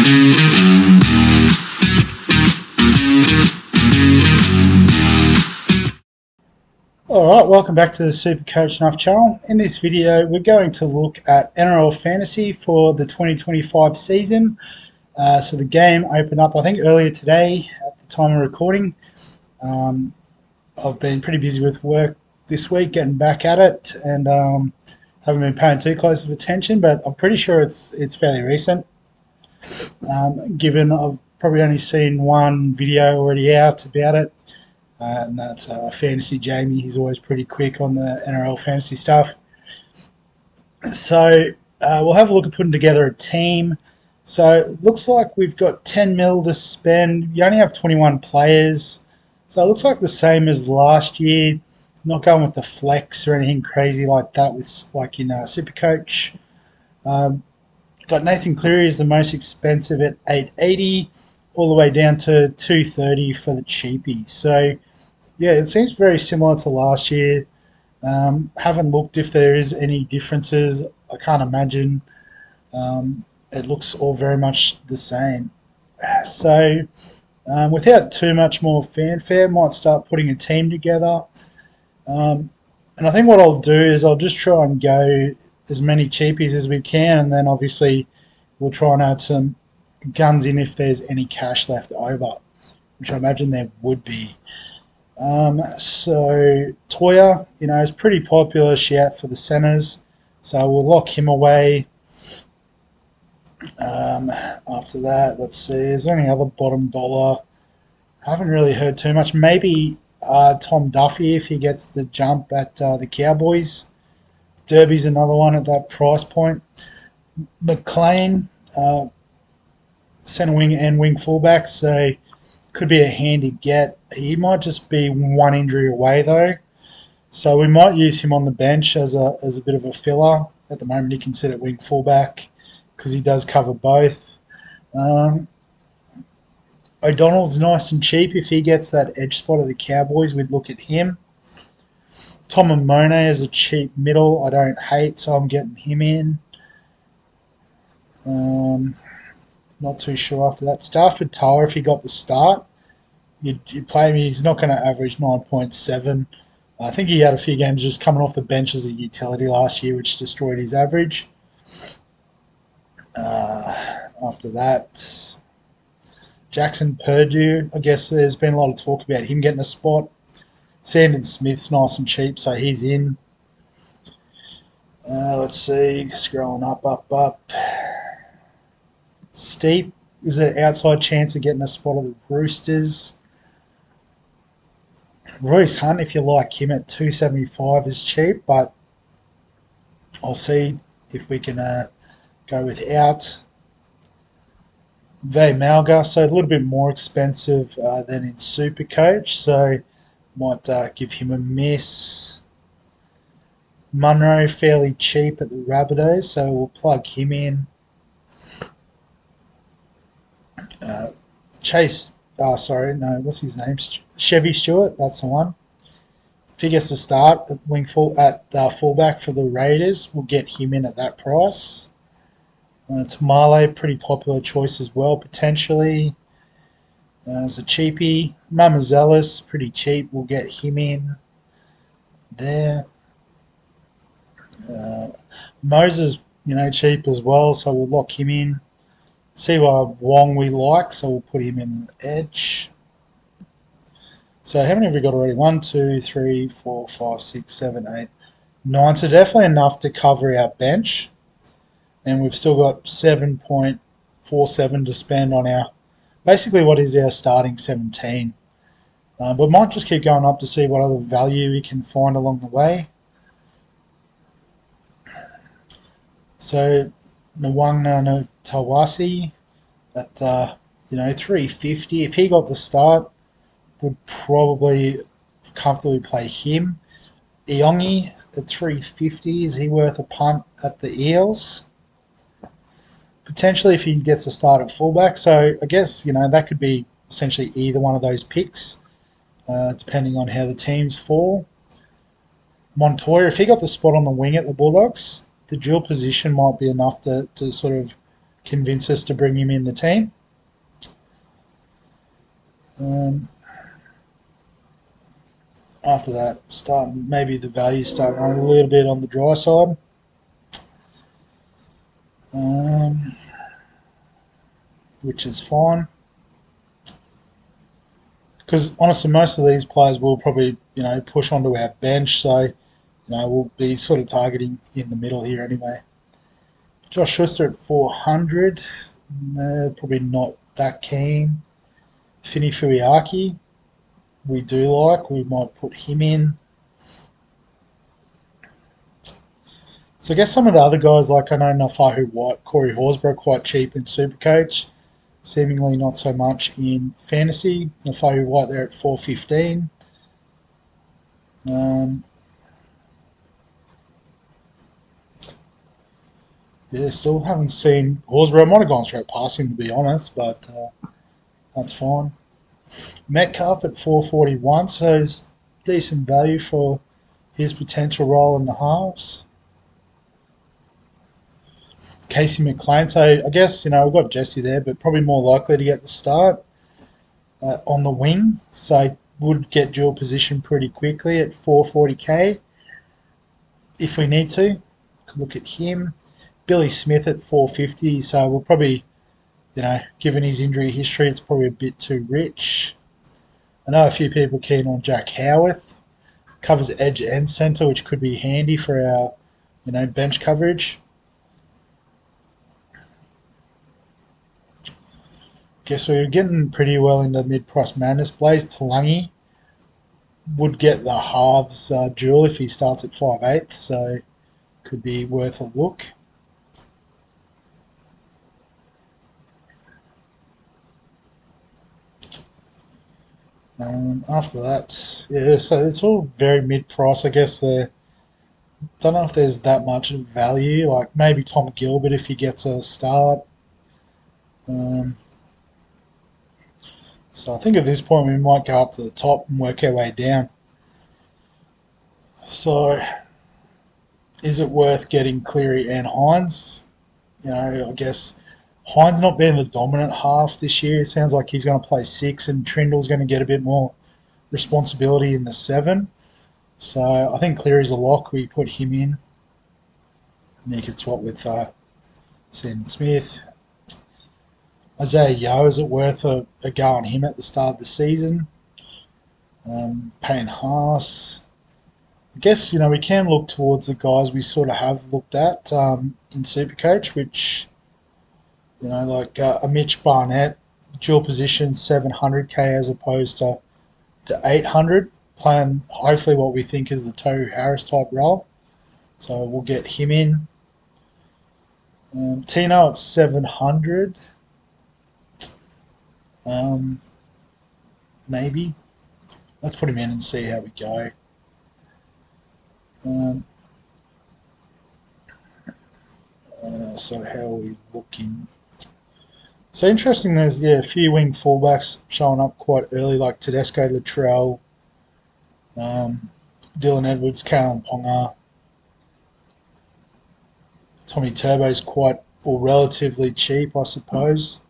Alright, welcome back to the Super Coach Nuff channel. In this video, we're going to look at NRL Fantasy for the 2025 season. So the game opened up, I think, earlier today at the time of recording. I've been pretty busy with work this week, getting back at it, and haven't been paying too close of attention, but I'm pretty sure it's fairly recent. Given I've probably only seen one video already out about it. And that's Fantasy Jamie. He's always pretty quick on the NRL Fantasy stuff. So we'll have a look at putting together a team. So it looks like we've got 10 mil to spend. You only have 21 players. So it looks like the same as last year. Not going with the flex or anything crazy like that with like in Supercoach. Got Nathan Cleary as the most expensive at $880, all the way down to $230 for the cheapie. So yeah, it seems very similar to last year. Haven't looked if there is any differences. I can't imagine. It looks all very much the same. So without too much more fanfare, might start putting a team together. And I think what I'll do is I'll just try and go as many cheapies as we can, and then obviously we'll try and add some guns in if there's any cash left over, which I imagine there would be. So Toya, is pretty popular shout for the centres, so we'll lock him away. After that, let's see, is there any other bottom dollar? I haven't really heard too much. Maybe Tom Duffy if he gets the jump at the Cowboys. Derby's another one at that price point. McLean, centre wing and wing fullback, so could be a handy get. He might just be one injury away though, so we might use him on the bench as a bit of a filler. At the moment, he can sit at wing fullback because he does cover both. O'Donnell's nice and cheap. If he gets that edge spot at the Cowboys, we'd look at him. Tom and Monet is a cheap middle. I don't hate, so I'm getting him in. Not too sure after that. Stafford Tower, if he got the start, you'd play him. He's not going to average 9.7. I think he had a few games just coming off the bench as a utility last year, which destroyed his average. After that, Jackson Purdue, I guess there's been a lot of talk about him getting a spot. Sandon Smith's nice and cheap, so he's in. Let's see, scrolling up. Steep is an outside chance of getting a spot of the Roosters. Royce Hunt, if you like him at $275, is cheap, but I'll see if we can go without. Vay Malga, so a little bit more expensive than in Supercoach, so might give him a miss. Munro, fairly cheap at the Rabbitohs, so we'll plug him in. Chase, what's his name? Chevy Stewart, that's the one. If he gets to start at fullback for the Raiders, we'll get him in at that price. Tamale, pretty popular choice as well, potentially. As a cheapie. Mamazelis, pretty cheap, we'll get him in there. Moses, cheap as well, so we'll lock him in. Siwa Wong we like, so we'll put him in edge. So how many have we got already? 1, 2, 3, 4, 5, 6, 7, 8, 9. So definitely enough to cover our bench. And we've still got 7.47 to spend on our, basically what is our starting 17. But might just keep going up to see what other value we can find along the way. So Nwanga Tawasi at $350. If he got the start, would probably comfortably play him. Iongi at $350. Is he worth a punt at the Eels? Potentially if he gets a start at fullback. So I guess that could be essentially either one of those picks, depending on how the teams fall. Montoya, if he got the spot on the wing at the Bulldogs, the dual position might be enough to sort of convince us to bring him in the team. After that, maybe the value starting on a little bit on the dry side. Which is fine. Because honestly, most of these players will probably, push onto our bench, so, we'll be sort of targeting in the middle here anyway. Josh Schuster at 400, probably not that keen. Fini Fuiaki, we do like, we might put him in. So I guess some of the other guys, like I know Nafahu White, Corey Horsburgh, quite cheap in Supercoach. Seemingly not so much in fantasy. Nafahu White there at 415. Yeah, still haven't seen Horsburgh. I might have gone straight past him to be honest, but that's fine. Metcalf at 441, so it's decent value for his potential role in the halves. Casey McLean, so I guess, we've got Jesse there, but probably more likely to get the start on the wing, so would get dual position pretty quickly at 440k if we need to. Could look at him. Billy Smith at 450, so we'll probably, given his injury history, it's probably a bit too rich. I know a few people keen on Jack Howarth. Covers edge and centre, which could be handy for our, bench coverage. Guess we're getting pretty well into mid-price madness. Blaze Talangi would get the halves duel if he starts at 5/8, so could be worth a look. After that, yeah, so it's all very mid-price. I guess don't know if there's that much value. Like maybe Tom Gilbert if he gets a start. So I think at this point we might go up to the top and work our way down. So is it worth getting Cleary and Hines? I guess Hines not being the dominant half this year. It sounds like he's going to play 6 and Trindle's going to get a bit more responsibility in the 7. So I think Cleary's a lock. We put him in. And you could swap with Sean Smith. Isaiah Yeo, is it worth a go on him at the start of the season? Payne Haas. I guess, we can look towards the guys we sort of have looked at in Supercoach, which, like a Mitch Barnett, dual position 700k as opposed to 800, playing hopefully what we think is the Tohu Harris type role. So we'll get him in. Tino at 700. Maybe. Let's put him in and see how we go. So how are we looking? So interesting, there's a few wing fullbacks showing up quite early, like Tedesco, Latrell, Dylan Edwards, Kalen Ponga. Tommy Turbo's quite, or relatively cheap, I suppose.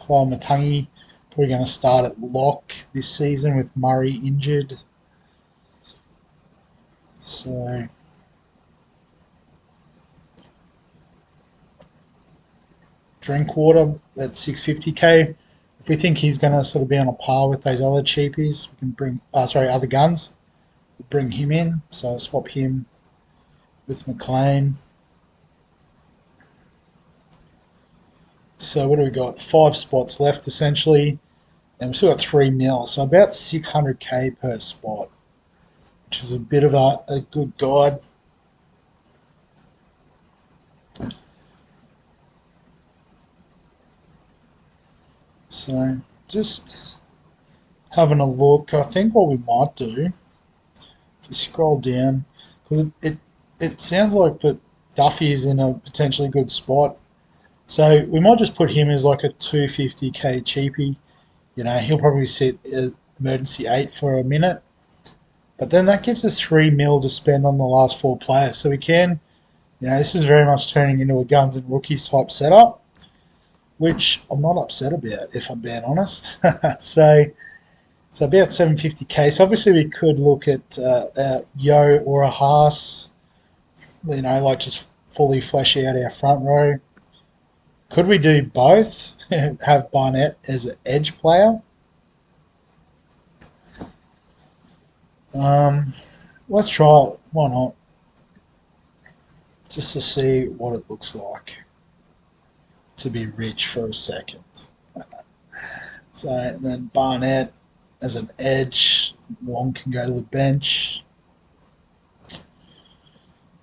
Kyle Matangi probably going to start at lock this season with Murray injured. So Drinkwater at 650k. If we think he's going to sort of be on a par with those other cheapies, we can bring other guns. We'll bring him in. So swap him with McLean. So what do we got? 5 spots left essentially, and we've still got 3 mil, so about 600k per spot, which is a bit of a good guide. So just having a look, I think what we might do, if we scroll down, because it sounds like that Duffy is in a potentially good spot. So we might just put him as like a 250k cheapie. He'll probably sit emergency 8 for a minute. But then that gives us 3 mil to spend on the last 4 players. So we can, this is very much turning into a guns and rookies type setup, which I'm not upset about, if I'm being honest. So about 750k. So obviously we could look at Yo or a Haas, like just fully flesh out our front row. Could we do both? Have Barnett as an edge player? Um, let's try it. Why not? Just to see what it looks like to be rich for a second. So then Barnett as an edge. Wong can go to the bench.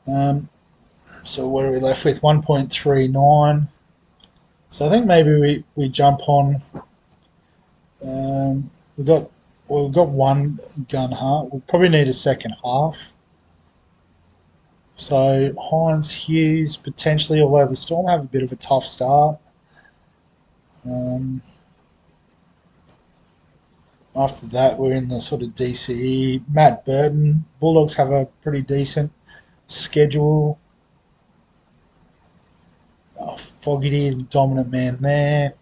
Um, so what are we left with? 1.39. So I think maybe we jump on. Um, we've got we've got one gun half. We probably need a second half. So Hines, Hughes potentially, although the Storm have a bit of a tough start. Um, After that, we're in the sort of DCE. Matt Burton. Bulldogs have a pretty decent schedule. Fogarty, dominant man there.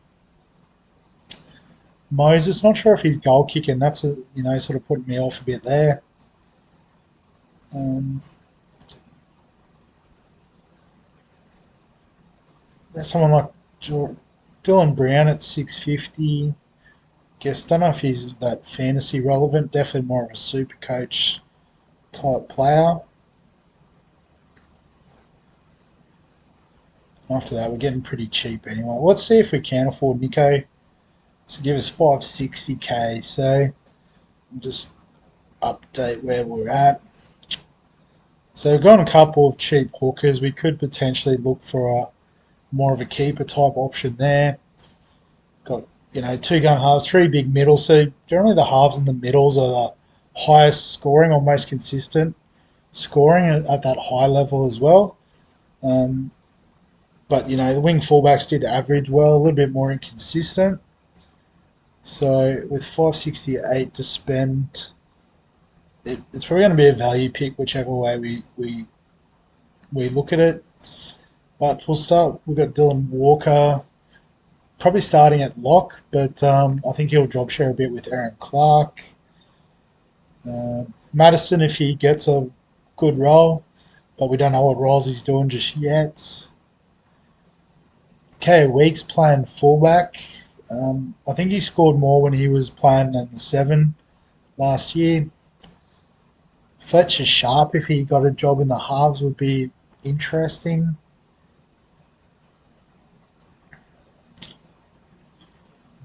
Moses, not sure if he's goal kicking. That's sort of putting me off a bit there. Um, Someone like Dylan Brown at 650. Guess don't know if he's that fantasy relevant. Definitely more of a super coach type player. After that, we're getting pretty cheap anyway. Let's see if we can afford Nico. So give us 560k. So just update where we're at. So we've got a couple of cheap hookers. We could potentially look for a more of a keeper type option there. Got two gun halves, three big middles. So generally the halves and the middles are the highest scoring or most consistent scoring at that high level as well. Um, but the wing fullbacks did average well, a little bit more inconsistent. So with 568 to spend, it's probably going to be a value pick whichever way we look at it. But we'll start. We've got Dylan Walker probably starting at lock, but I think he'll job share a bit with Aaron Clark. Madison, if he gets a good role, but we don't know what roles he's doing just yet. K Weeks playing fullback. I think he scored more when he was playing in the 7 last year. Fletcher Sharp, if he got a job in the halves, would be interesting.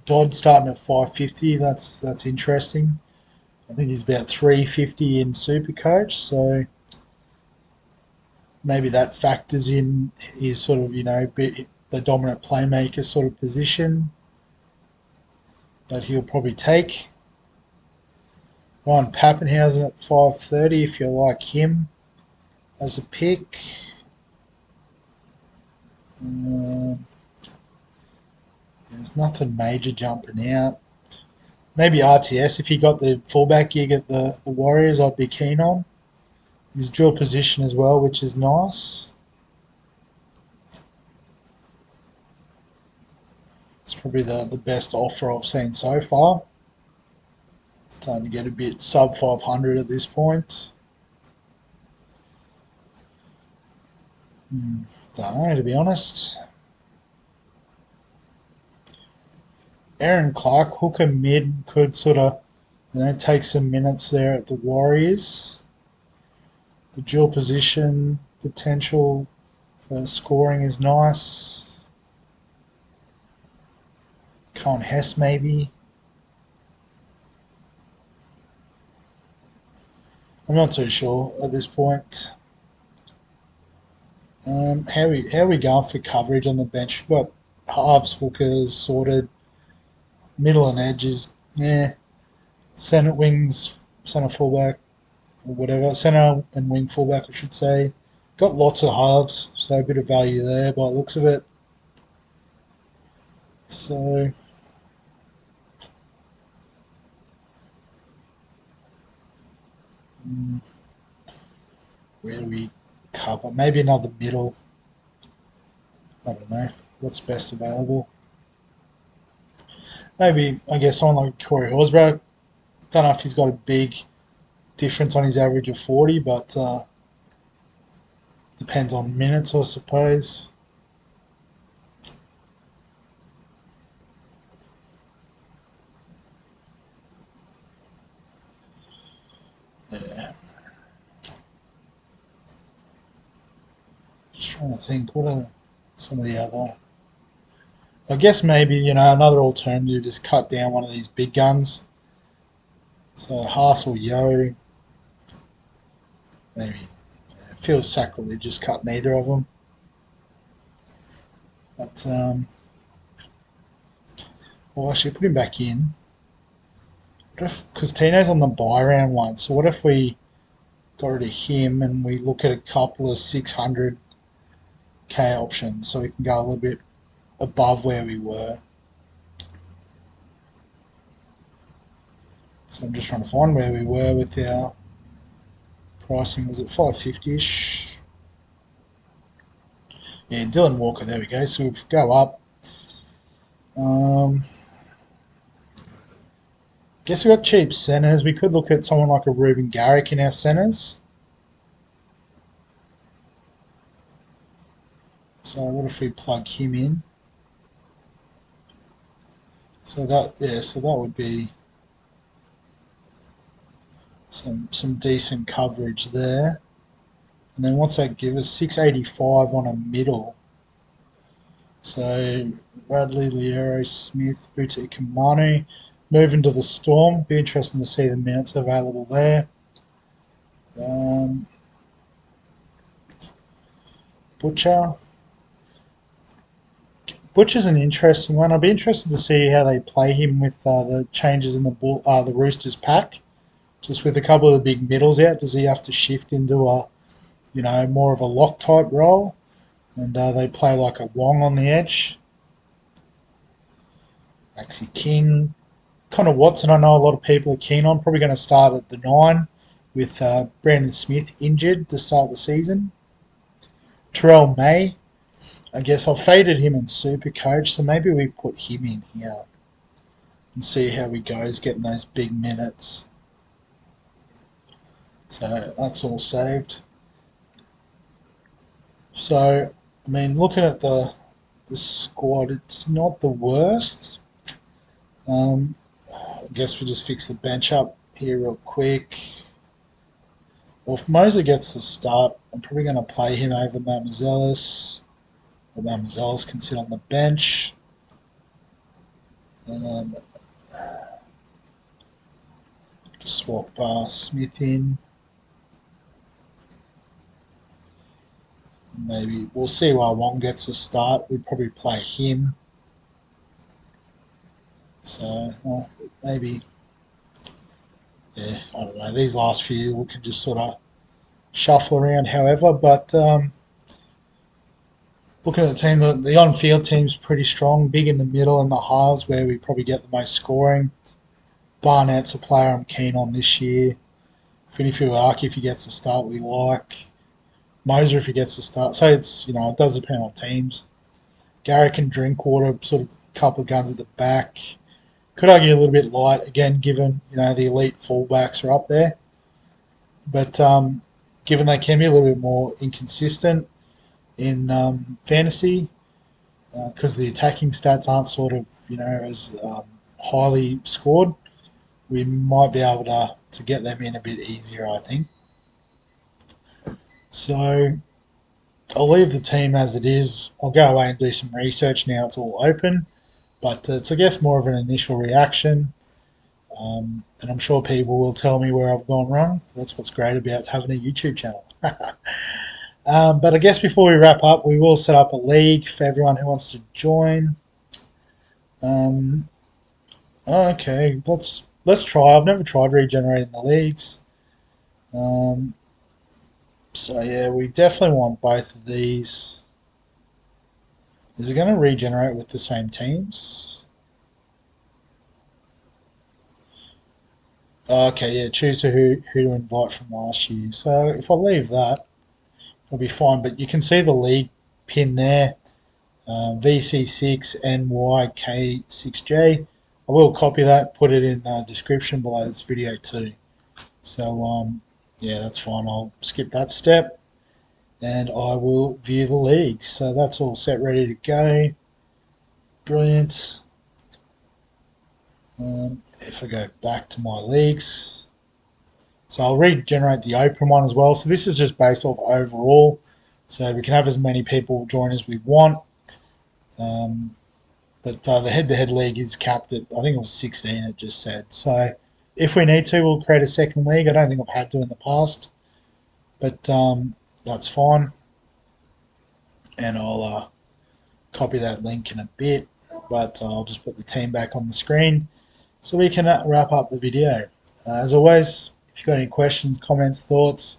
Dodd starting at 550. That's interesting. I think he's about 350 in Supercoach, so maybe that factors in his sort of the dominant playmaker sort of position that he'll probably take. Ryan Pappenhausen at 530 if you like him as a pick. There's nothing major jumping out. Maybe RTS if he got the fullback gig at the Warriors, I'd be keen on. His dual position as well, which is nice. It's probably the best offer I've seen so far. It's starting to get a bit sub 500 at this point. Don't know, to be honest. Aaron Clark, hooker mid, could sort of take some minutes there at the Warriors. The dual position potential for scoring is nice. Colin Hess maybe. I'm not too sure at this point. How we going for coverage on the bench? We've got halves, hookers sorted, middle and edges. Yeah, centre wings, centre fullback, or whatever. Centre and wing fullback, I should say. Got lots of halves, so a bit of value there by the looks of it. So Where do we cover? Maybe another middle. I don't know. What's best available? Maybe, I guess, someone like Corey Horsburgh. Don't know if he's got a big difference on his average of 40, but depends on minutes, I suppose. Yeah. Just trying to think, what are some of the other... I guess maybe, another alternative is cut down one of these big guns. So Haas or Yo, maybe. It feels sacrilegious cutting either of them. But, well, actually, put him back in. Because Tino's on the buy round one, so what if we got rid of him and we look at a couple of 600k options so we can go a little bit above where we were? So I'm just trying to find where we were with our pricing. Was it 550ish? Yeah, Dylan Walker, there we go. So we'll go up. Guess we got cheap centres. We could look at someone like a Ruben Garrick in our centres. So what if we plug him in? So that would be some decent coverage there. And then what's that give us? 685 on a middle. So Radley, Liero, Smith, Buta Kamanu. Moving to the Storm. Be interesting to see the minutes available there. Butcher. Butcher's an interesting one. I'd be interested to see how they play him with the changes in the Roosters pack. Just with a couple of the big middles out, does he have to shift into a more of a lock type role? And they play like a Wong on the edge. Maxi King. Connor Watson, I know a lot of people are keen on. Probably going to start at the 9 with Brandon Smith injured to start the season. Terrell May. I guess I've faded him in Supercoach, so maybe we put him in here and see how he goes getting those big minutes. So that's all saved. So, I mean, looking at the squad, it's not the worst. I guess we just fix the bench up here real quick. Well, if Moser gets the start, I'm probably going to play him over Mamazelis. Or Mamazelis can sit on the bench. Just swap Smith in. Maybe we'll see why Wong gets a start. We'd probably play him. So, well, maybe, yeah, I don't know. These last few we can just sort of shuffle around, however. But looking at the team, the on-field team's pretty strong, big in the middle and the halves where we probably get the most scoring. Barnett's a player I'm keen on this year. Finifuaki, if he gets the start, we like. Moser, if he gets the start. So it's, it does depend on teams. Garrick and Drinkwater, sort of a couple of guns at the back. Could argue a little bit light, again, given, the elite fullbacks are up there. But given they can be a little bit more inconsistent in fantasy, because the attacking stats aren't sort of, as highly scored, we might be able to get them in a bit easier, I think. So I'll leave the team as it is. I'll go away and do some research now it's all open. But it's, I guess, more of an initial reaction. And I'm sure people will tell me where I've gone wrong. That's what's great about having a YouTube channel. But I guess before we wrap up, we will set up a league for everyone who wants to join. Okay, let's try. I've never tried regenerating the leagues. So yeah, we definitely want both of these. Is it going to regenerate with the same teams? Okay, yeah, choose who to invite from last year. So if I leave that, it'll be fine. But you can see the league pin there, VC6NYK6J. I will copy that, put it in the description below this video too. So yeah, that's fine. I'll skip that step and I will view the league. So that's all set, ready to go. Brilliant. If I go back to my leagues, so I'll regenerate the open one as well. So this is just based off overall. So we can have as many people join as we want. Um, but the head-to-head league is capped at, I think it was 16, it just said. So if we need to, we'll create a second league. I don't think I've had to in the past, but that's fine. And I'll copy that link in a bit, but I'll just put the team back on the screen so we can wrap up the video. As always, if you've got any questions, comments, thoughts,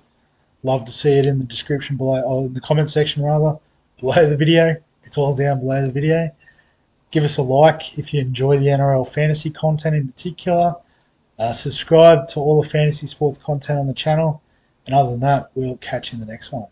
love to see it in the description below, or in the comment section rather, below the video. It's all down below the video. Give us a like if you enjoy the NRL fantasy content in particular. Subscribe to all the fantasy sports content on the channel. And other than that, we'll catch you in the next one.